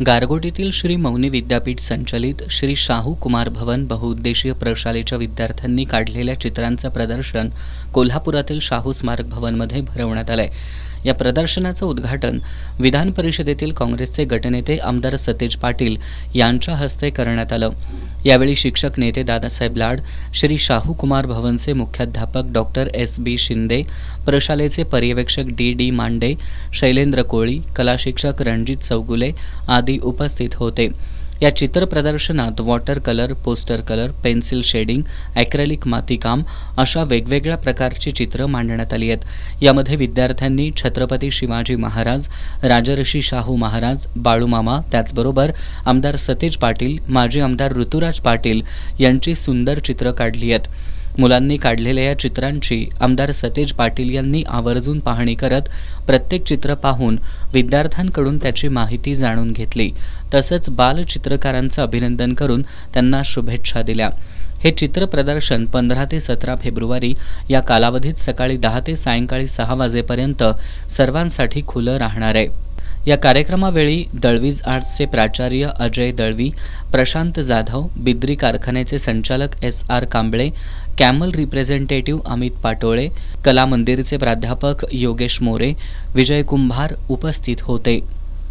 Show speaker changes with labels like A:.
A: गारगोटीतील श्री मौनी विद्यापीठ संचलित श्री शाहू कुमार भवन बहुउद्देशीय प्रशालेच्या विद्यार्थ्यांनी काढलेल्या चित्रांचं प्रदर्शन कोल्हापुरातील शाहू स्मारक भवनमध्ये भरवण्यात आलंय। या प्रदर्शनाचं उद्घाटन विधान परिषदेतील काँग्रेसचे गटनेते आमदार सतेज पाटील यांच्या हस्ते करण्यात आलं। यावेळी शिक्षक नेते दादासाहेब लाड, श्री शाहू कुमार भवनचे मुख्याध्यापक डॉक्टर S.B. शिंदे, प्रशालेचे पर्यवेक्षक D.D. मांडे, शैलेंद्र कोळी, कला शिक्षक रणजित चौगुले आदी उपस्थित होते। या चित्र प्रदर्शनात water colour, poster colour, pencil shading, acrylic मातीकाम अशा वेगवेगळ्या प्रकारची चित्र मांडण्यात आली आहेत। यामध्ये विद्यार्थ्यांनी छत्रपती शिवाजी महाराज, राजर्षी शाहू महाराज, बाळूमामा, त्याचबरोबर आमदार सतेज पाटील, माजी आमदार ऋतुराज पाटील यांची सुंदर चित्र काढली आहेत। मुलांनी काढलेल्या या चित्रांची आमदार सतेज पाटील यांनी आवर्जून पाहणी करत प्रत्येक चित्र पाहून विद्यार्थ्यांकडून त्याची माहिती जाणून घेतली। तसंच बालचित्रकारांचं अभिनंदन करून त्यांना शुभेच्छा दिल्या। हे चित्र प्रदर्शन 15 ते 17 फेब्रुवारी या कालावधीत सकाळी 10 ते सायंकाळी 6 वाजेपर्यंत सर्वांसाठी खुलं राहणार आहे। या कार्यक्रमावेळी दळवीज आर्ट्सचे प्राचार्य अजय दळवी, प्रशांत जाधव, बिद्री कारखान्याचे संचालक S.R. Kamble, camel representative Amit Patole, कला मंदिरचे प्राध्यापक योगेश मोरे, विजय कुंभार उपस्थित होते।